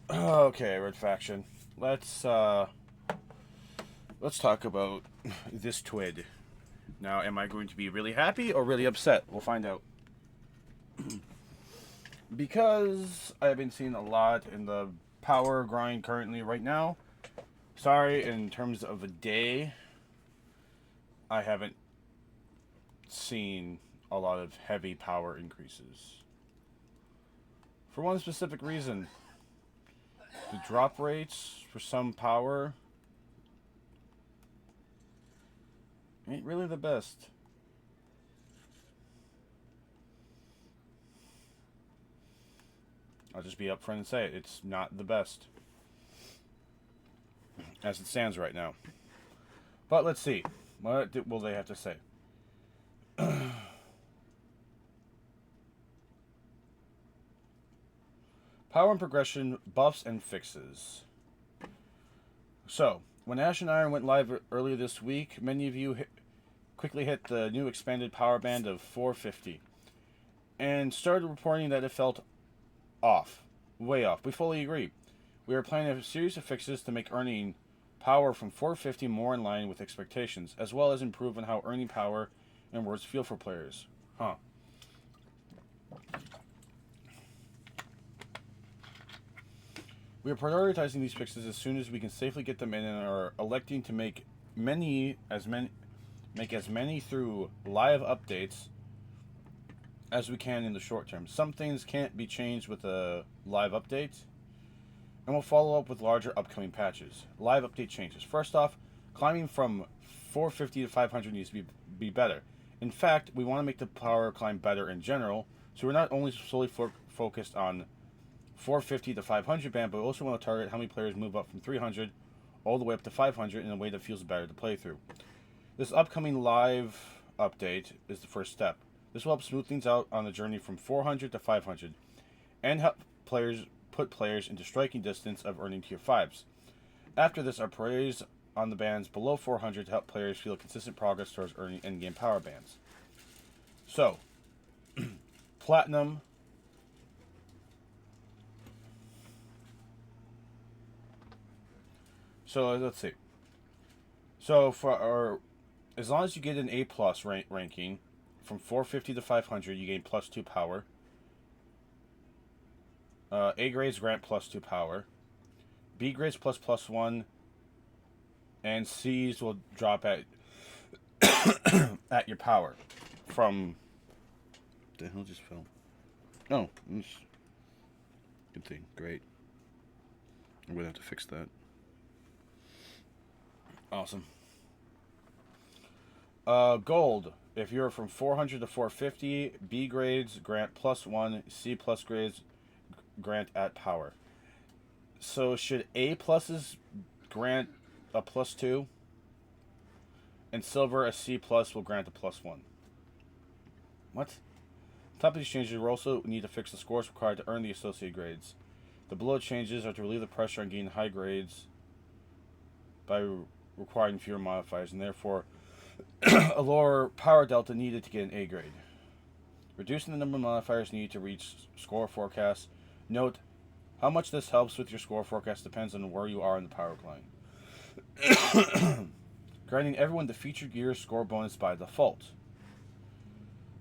Okay, Red Faction. Let's talk about this twid. Now, am I going to be really happy or really upset? We'll find out. Because I've been seeing a lot in the power grind currently right now. Sorry, in terms of a day, I haven't seen a lot of heavy power increases. For one specific reason, the drop rates for some power ain't really the best. I'll just be upfront and say it. It's not the best as it stands right now. But let's see. What will they have to say? Power and progression buffs and fixes. So, when Ash and Iron went live earlier this week, many of you quickly hit the new expanded power band of 450 and started reporting that it felt off. Way off. We fully agree. We are planning a series of fixes to make earning power from 450 more in line with expectations, as well as improve on how earning power and rewards feel for players. Huh. We are prioritizing these fixes as soon as we can safely get them in and are electing to make as many through live updates as we can in the short term. Some things can't be changed with a live update, and we'll follow up with larger upcoming patches. Live update changes. First off, climbing from 450 to 500 needs to be better. In fact, we want to make the power climb better in general, so we're not only solely focused on 450 to 500 band, but we also want to target how many players move up from 300 all the way up to 500 in a way that feels better to play through. This upcoming live update is the first step. This will help smooth things out on the journey from 400 to 500 and help put players into striking distance of earning tier 5s. After this, our praise on the bands below 400 to help players feel consistent progress towards earning endgame power bands. So, Platinum. So let's see. So for our, as long as you get an A plus ranking, from 450 to 500, you gain plus 2 power. A grades grant plus 2 power. B grades plus 1, and C's will drop at at your power from. The hell just fell? Oh, good thing. Great. I'm gonna have to fix that. Awesome. Gold. If you're from 400 to 450, B grades grant plus 1, C plus grades grant at power. So should A pluses grant a plus 2, and silver a C plus will grant a plus 1? What? Top of these changes, we also need to fix the scores required to earn the associated grades. The below changes are to relieve the pressure on gaining high grades by requiring fewer modifiers, and therefore a lower power delta needed to get an A grade. Reducing the number of modifiers needed to reach score forecasts. Note, how much this helps with your score forecast depends on where you are in the power climb. Granting everyone the featured gear score bonus by default.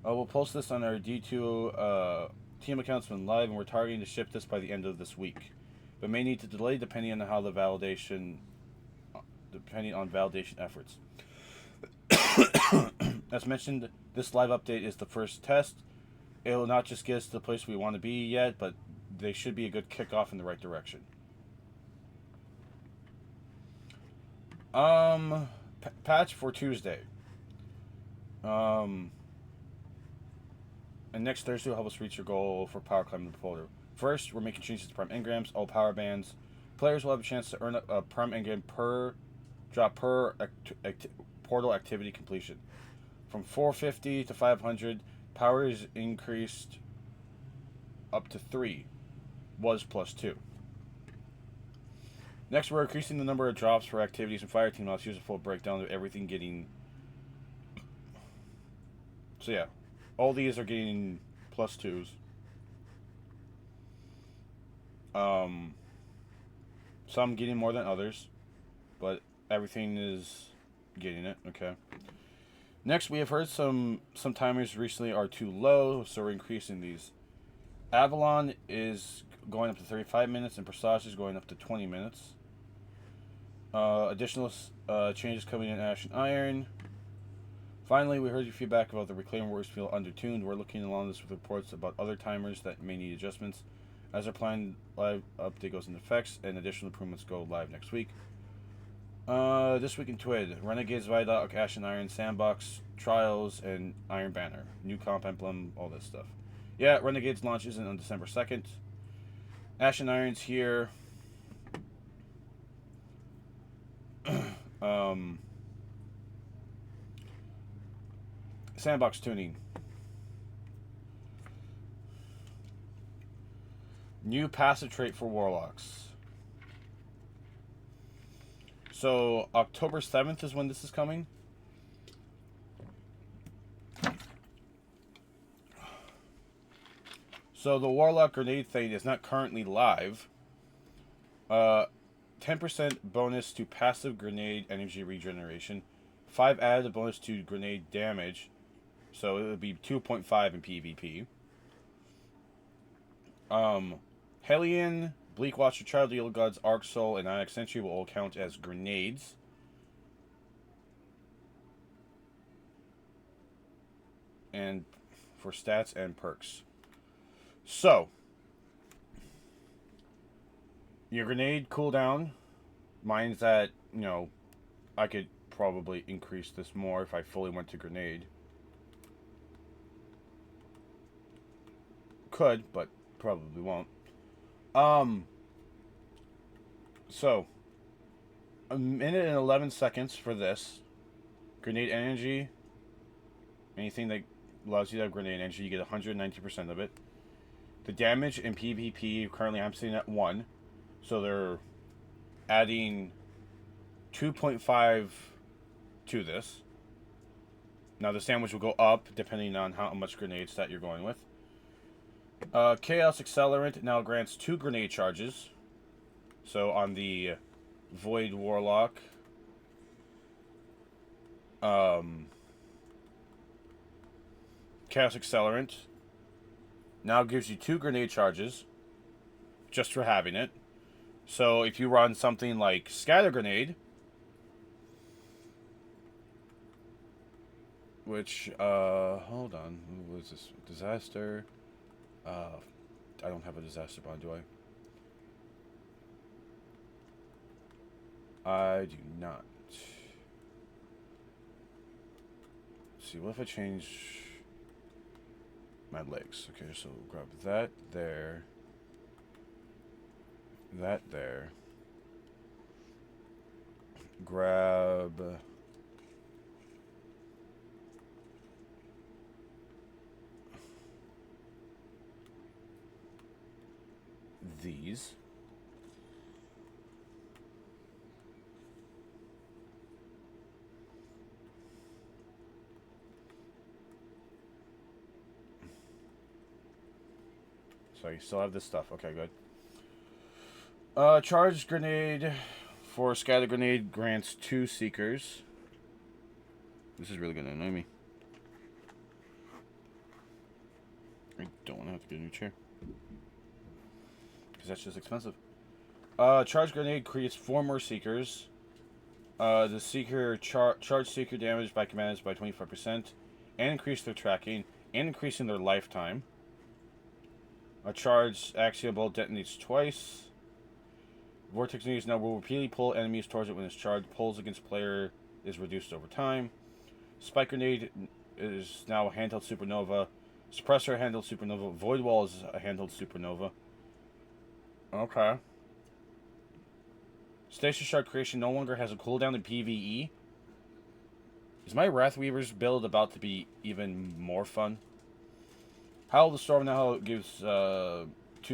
We'll post this on our D2 team accounts when live, and we're targeting to ship this by the end of this week, but may need to delay depending on validation efforts. As mentioned, this live update is the first test. It will not just get us to the place we want to be yet, but they should be a good kickoff in the right direction. Patch for Tuesday. And next Thursday will help us reach your goal for power climbing the folder. First, we're making changes to Prime Engrams, all power bands. Players will have a chance to earn a Prime Engram per portal activity completion. From 450 to 500, power is increased up to 3, was plus 2. Next, we're increasing the number of drops for activities and fire team. Let's use a full breakdown of everything getting. So yeah, all these are getting plus 2s. Some getting more than others, but everything is getting it. Okay. Next, we have heard some timers recently are too low, so we're increasing these. Avalon is going up to 35 minutes, and Presage is going up to 20 minutes. Additional changes coming in Ash and Iron. Finally, we heard your feedback about the Reclaim Warriors feel undertuned. We're looking along this with reports about other timers that may need adjustments. As our planned live update goes into effects and additional improvements go live next week. This week in TWID, Renegades, Vidoc, Ash and Iron, Sandbox, Trials, and Iron Banner. New comp emblem, all this stuff. Yeah, Renegades launch isn't on December 2nd. Ash and Iron's here. Sandbox tuning. New passive trait for Warlocks. So, October 7th is when this is coming. So, the Warlock Grenade thing is not currently live. 10% bonus to passive grenade energy regeneration. 5 added bonus to grenade damage. So, it would be 2.5 in PvP. Hellion, Bleakwatcher, Child of the Old Gods, Arc Soul, and Onyx Sentry will all count as grenades. And for stats and perks. So, your grenade cooldown, mine's at, I could probably increase this more if I fully went to grenade. Could, but probably won't. So, 1 minute and 11 seconds for this. Grenade energy. Anything that allows you to have grenade energy, you get 190% of it. The damage in PvP, currently I'm sitting at 1. So they're adding 2.5 to this. Now the sandwich will go up depending on how much grenades that you're going with. Chaos Accelerant now grants 2 grenade charges. So on the Void Warlock, Chaos Accelerant now gives you 2 grenade charges just for having it. So if you run something like Scatter Grenade, which, hold on, what was this? Disaster. I don't have a disaster bond, do I? I do not. Let's see, what if I change my legs? Okay, so grab that there. That there. Grab these. So you still have this stuff. Okay, good. Charge Grenade for Scatter Grenade grants 2 Seekers. This is really going to annoy me. I don't want to have to get a new chair. Because that's just expensive. Charge Grenade creates 4 more Seekers. The Seeker charge Seeker damage by commands by 25%. And increase their tracking. And increasing their lifetime. A charge Axial Bolt detonates twice. Vortex News now will repeatedly pull enemies towards it when it's charged. Pulls against player is reduced over time. Spike Grenade is now a handheld supernova. Suppressor handheld supernova. Void Wall is a handheld supernova. Okay. Stasis Shard creation no longer has a cooldown in PvE. Is my Wrathweaver's build about to be even more fun? Howl of the Storm now gives 2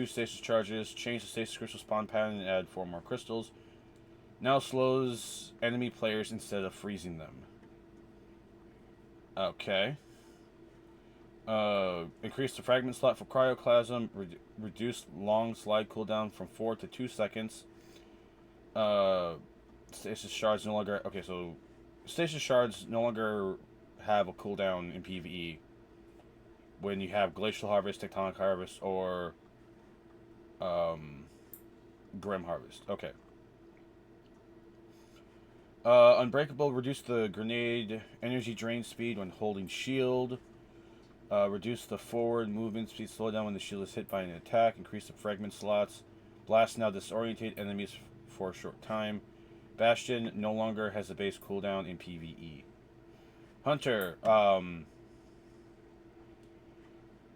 stasis charges. Change the stasis crystal spawn pattern and add 4 more crystals. Now slows enemy players instead of freezing them. Okay. Increase the fragment slot for Cryoclasm. Reduce long slide cooldown from 4 to 2 seconds. Uh, Stasis shards no longer. Okay, so stasis shards no longer have a cooldown in PvE when you have Glacial Harvest, Tectonic Harvest, or um, Grim Harvest. Okay. Unbreakable, reduce the grenade energy drain speed when holding shield. Reduce the forward movement speed, slow down when the shield is hit by an attack. Increase the fragment slots. Blast now disorientate enemies for a short time. Bastion no longer has a base cooldown in PvE. Hunter,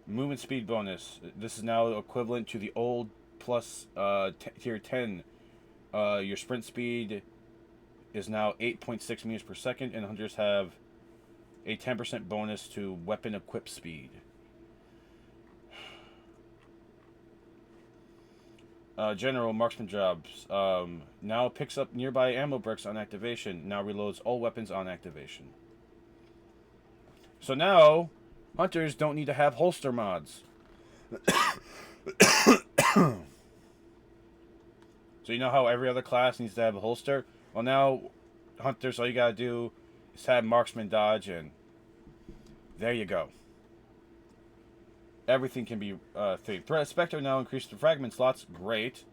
movement speed bonus. This is now equivalent to the old plus tier 10. Your sprint speed is now 8.6 meters per second, and hunters have a 10% bonus to weapon equip speed. General marksman jobs. Now picks up nearby ammo bricks on activation. Now reloads all weapons on activation. So now, hunters don't need to have holster mods. So you know how every other class needs to have a holster? Well, now, hunters, all you gotta do is have marksman dodge, and there you go. Everything can be themed. Threat Spectre now increases the fragment slots. Great.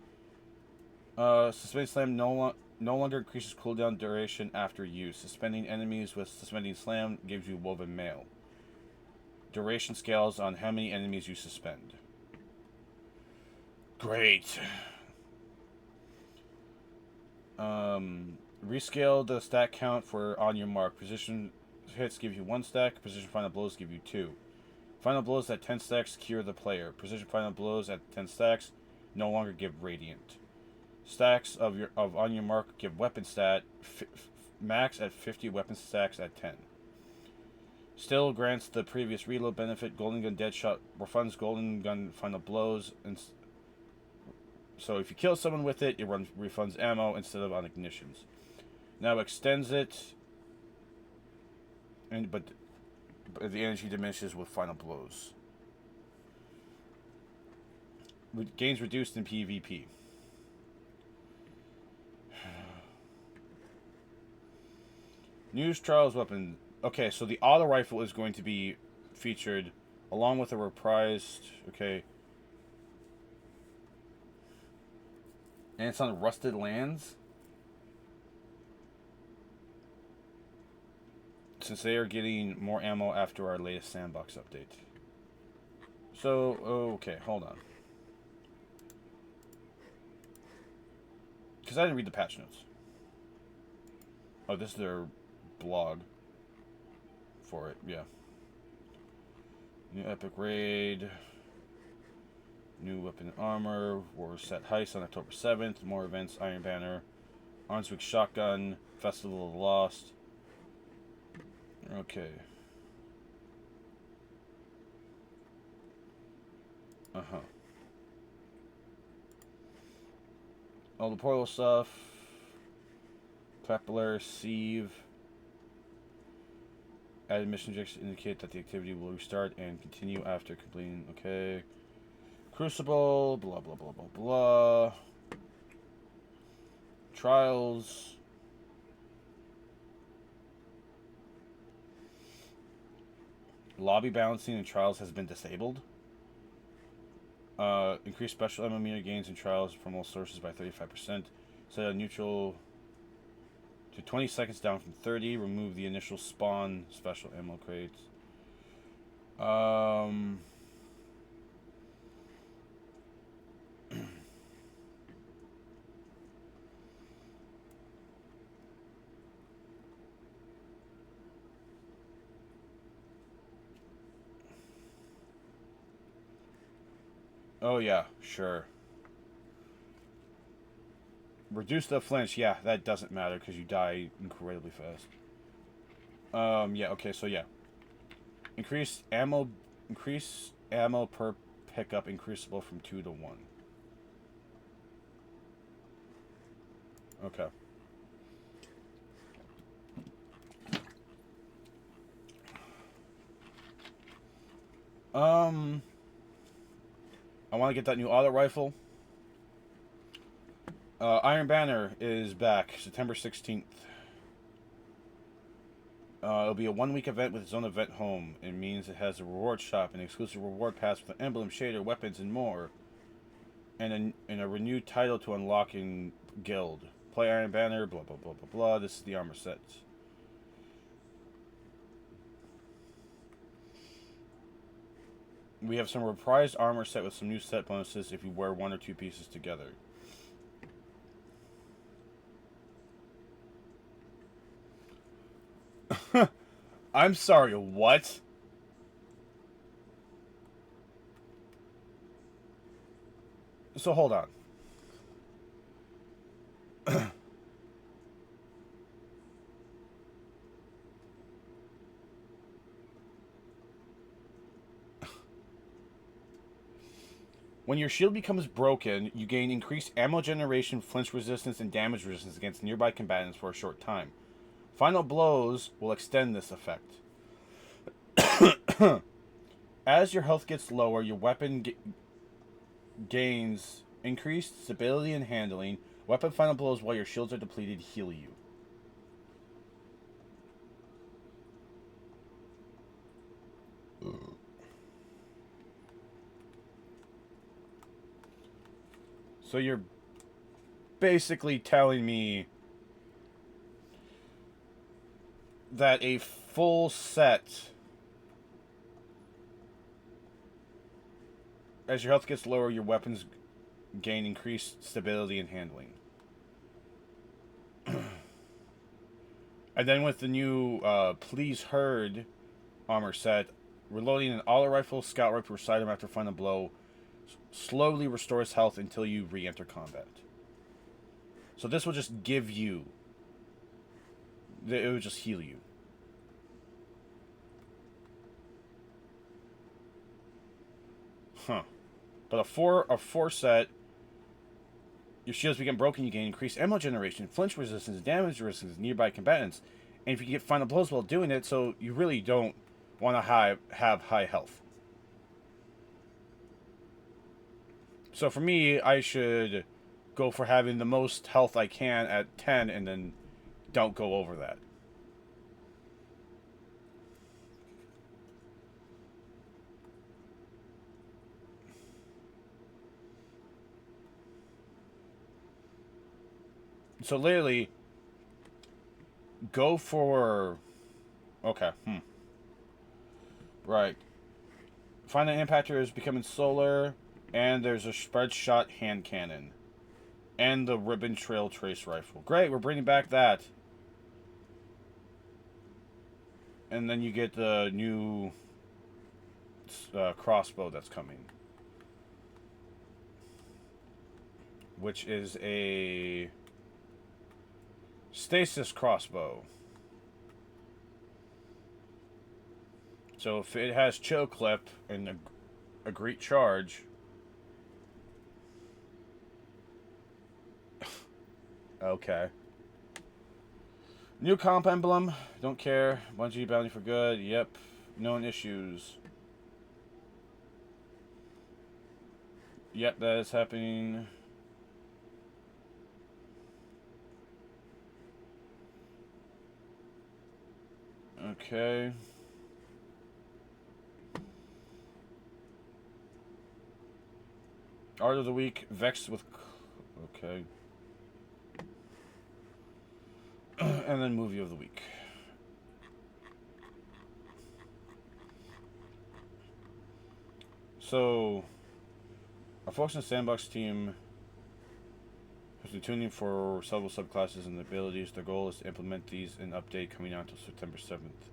Suspending Slam no longer increases cooldown duration after use. Suspending enemies with Suspending Slam gives you Woven Mail. Duration scales on how many enemies you suspend. Great. Rescale the stat count for on your mark. Precision hits give you 1 stack. Precision final blows give you 2. Final blows at 10 stacks cure the player. Precision final blows at 10 stacks no longer give radiant. Stacks of on your mark give weapon stat max at 50, weapon stacks at 10. Still grants the previous reload benefit. Golden Gun Deadshot refunds Golden Gun final blows, and so if you kill someone with it, it refunds ammo instead of on ignitions. Now extends it, but the energy diminishes with final blows. Gains reduced in PvP. News Trials weapon. Okay, so the auto rifle is going to be featured along with a reprised. Okay. And it's on Rusted Lands. Since they are getting more ammo after our latest sandbox update. So, okay, hold on. Because I didn't read the patch notes. Oh, this is their blog for it, yeah. New Epic Raid. New Weapon Armor. War Set Heist on October 7th. More events. Iron Banner. Arnswick Shotgun. Festival of the Lost. Okay. Uh-huh. All the portal stuff. Clapler, Sieve. Added mission objects indicate that the activity will restart and continue after completing. Okay. Crucible. Blah, blah, blah, blah, blah. Trials. Lobby balancing in Trials has been disabled. Increase special ammo meter gains in Trials from all sources by 35%. Set a neutral to 20 seconds down from 30. Remove the initial spawn special ammo crates. Oh yeah, sure. Reduce the flinch. Yeah, that doesn't matter because you die incredibly fast. Yeah, okay, so yeah. Increase ammo per pickup increasable from 2 to 1. Okay. I want to get that new auto rifle. Iron Banner is back September 16th. It'll be a 1-week event with its own event home. It means it has a reward shop, an exclusive reward pass with an emblem, shader, weapons, and more. And a renewed title to unlock in Guild. Play Iron Banner, blah, blah, blah, blah, blah. This is the armor set. We have some reprised armor set with some new set bonuses if you wear 1 or 2 pieces together. I'm sorry, what? So hold on. When your shield becomes broken, you gain increased ammo generation, flinch resistance, and damage resistance against nearby combatants for a short time. Final blows will extend this effect. As your health gets lower, your weapon gains increased stability and handling. Weapon final blows while your shields are depleted heal you. So you're basically telling me that a full set, as your health gets lower, your weapons gain increased stability and handling. And then with the new Please Herd armor set, reloading an auto rifle, scout rifle, or sidearm after final blow slowly restores health until you re-enter combat. So this will just give you... It will just heal you. Huh. But a four set, your shields become broken, you gain increased ammo generation, flinch resistance, damage resistance, nearby combatants. And if you get final blows while doing it, so you really don't want to have high health. So for me, I should go for having the most health I can at 10 and then don't go over that. So literally, go for... Okay, Right. Find the impactor is becoming solar, and there's a spread shot hand cannon. And the ribbon trail trace rifle. Great, we're bringing back that. And then you get the new crossbow that's coming. Which is a stasis crossbow. So if it has chill clip and a great charge... Okay. New comp emblem. Don't care. Bungie bounty for good. Yep. Known issues. Yep, that is happening. Okay. Art of the week. Vexed with... Okay. And then movie of the week. So, our Folks in the Sandbox team has been tuning for several subclasses and abilities. Their goal is to implement these in update coming out until September 7th.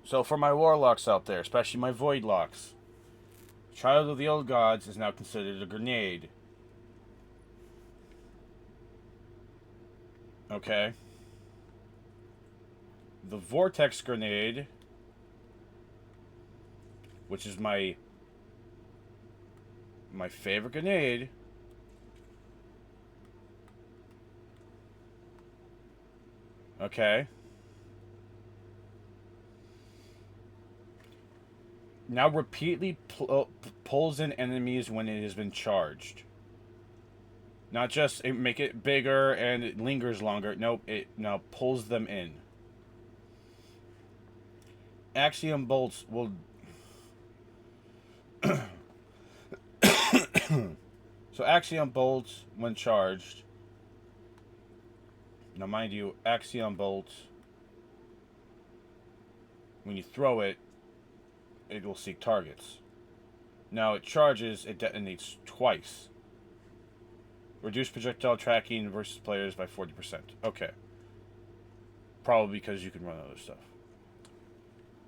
So for my warlocks out there, especially my voidlocks, Child of the Old Gods is now considered a grenade. Okay. The Vortex Grenade, which is my favorite grenade, okay. Now repeatedly pulls in enemies when it has been charged. Not just make it bigger and it lingers longer. Nope, it now pulls them in. Axiom bolts will... So Axiom bolts, when charged... Now mind you, Axiom bolts... When you throw it, it will seek targets. Now it charges, it detonates twice. Reduce projectile tracking versus players by 40%. Okay. Probably because you can run other stuff.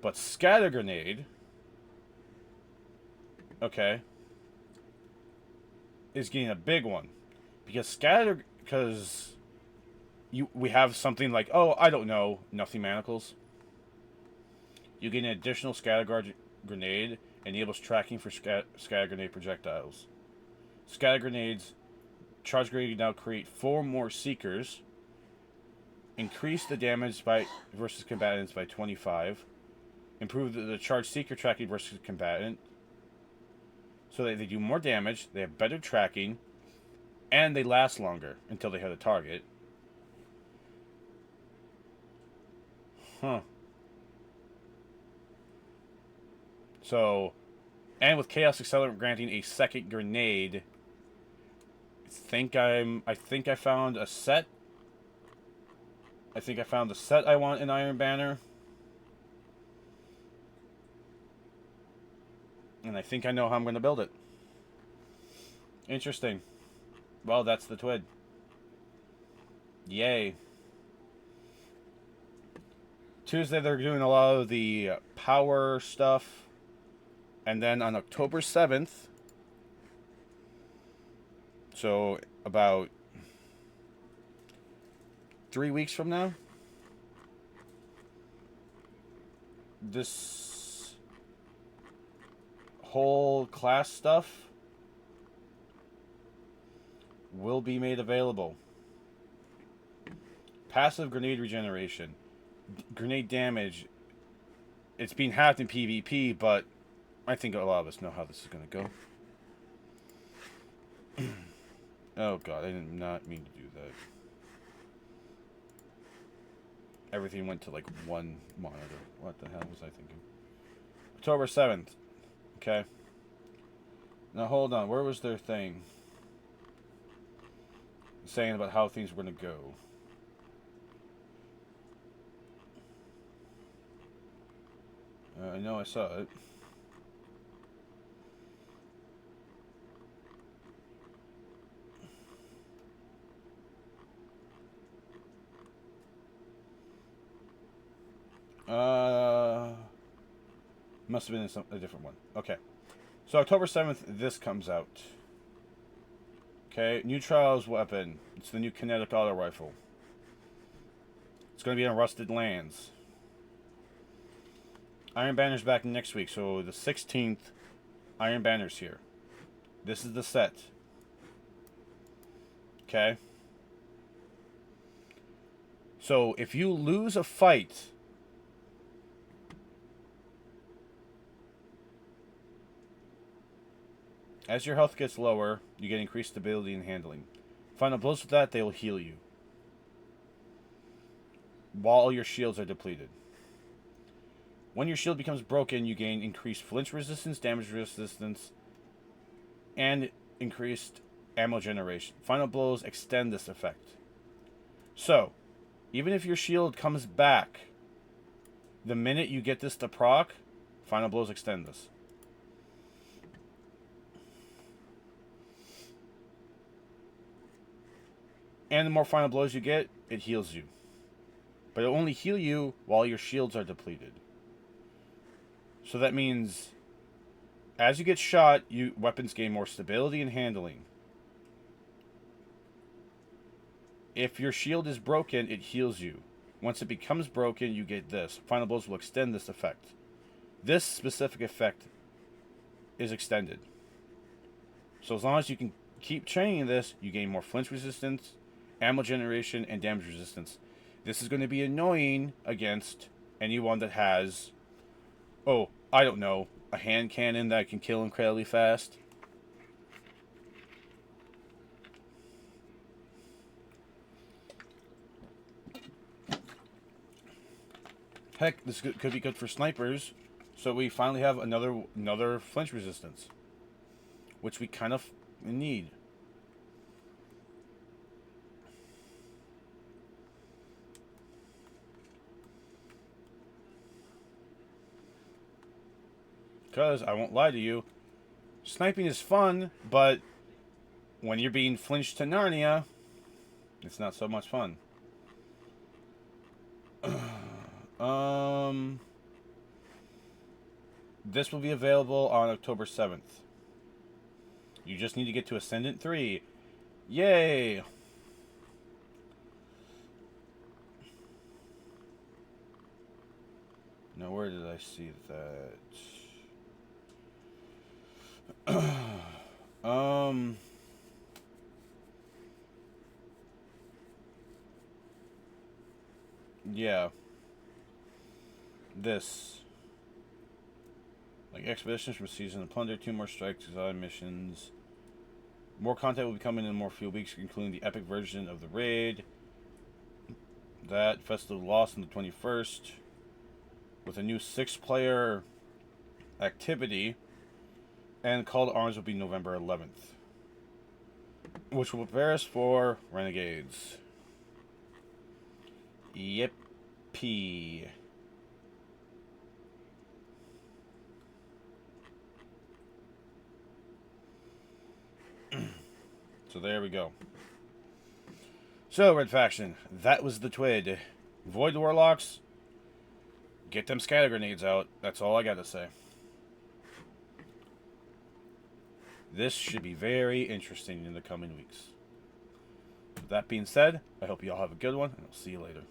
But Scatter Grenade... Okay. Is getting a big one. Because we have something like, oh, I don't know, Nothing Manacles. You get an additional Scatter Grenade, enables tracking for Scatter Grenade projectiles. Scatter Grenades, Charge Grenade now create 4 more Seekers. Increase the damage versus combatants by 25. Improve the Charge Seeker tracking versus combatant. So that they do more damage, they have better tracking, and they last longer until they hit a target. Huh. So, and with Chaos Accelerant granting a second grenade, I think I found a set. I think I found the set I want in Iron Banner. And I think I know how I'm going to build it. Interesting. Well, that's the TWID. Yay. Tuesday they're doing a lot of the power stuff. And then on October 7th, so about 3 weeks from now, this whole class stuff will be made available. Passive grenade regeneration. Grenade damage. It's being halved in PvP, but I think a lot of us know how this is going to go. Oh god, I did not mean to do that. Everything went to like one monitor. What the hell was I thinking? October 7th. Okay. Now hold on, where was their thing? Saying about how things were going to go. I know I saw it. Must have been a different one. Okay. So October 7th, this comes out. Okay, new Trials weapon. It's the new kinetic auto rifle. It's going to be on Rusted Lands. Iron Banner's back next week, so the 16th, Iron Banner's here. This is the set. Okay? So, if you lose a fight, as your health gets lower, you get increased stability and handling. Final blows with that, they will heal you. While your shields are depleted. When your shield becomes broken, you gain increased flinch resistance, damage resistance, and increased ammo generation. Final blows extend this effect. So, even if your shield comes back, the minute you get this to proc, final blows extend this. And the more final blows you get, it heals you. But it'll only heal you while your shields are depleted. So that means, as you get shot, weapons gain more stability and handling. If your shield is broken, it heals you. Once it becomes broken, you get this. Final blows will extend this effect. This specific effect is extended. So as long as you can keep training this, you gain more flinch resistance, ammo generation, and damage resistance. This is going to be annoying against anyone that has, oh, I don't know, a hand cannon that can kill incredibly fast. Heck, this could be good for snipers. So we finally have another flinch resistance, which we kind of need. Because, I won't lie to you, sniping is fun, but when you're being flinched to Narnia, it's not so much fun. This will be available on October 7th. You just need to get to Ascendant 3. Yay! Now, where did I see that? Yeah. This. Like expeditions from Season of Plunder, 2 more strikes, exotic missions. More content will be coming in more few weeks, including the epic version of the raid. That Festival of Lost on the 21st. With a new 6-player activity. And Call to Arms will be November 11th. Which will prepare us for Renegades. Yippee. So there we go. So, Red Faction, that was the TWID. Void Warlocks, get them scatter grenades out. That's all I gotta say. This should be very interesting in the coming weeks. With that being said, I hope you all have a good one, and I'll see you later.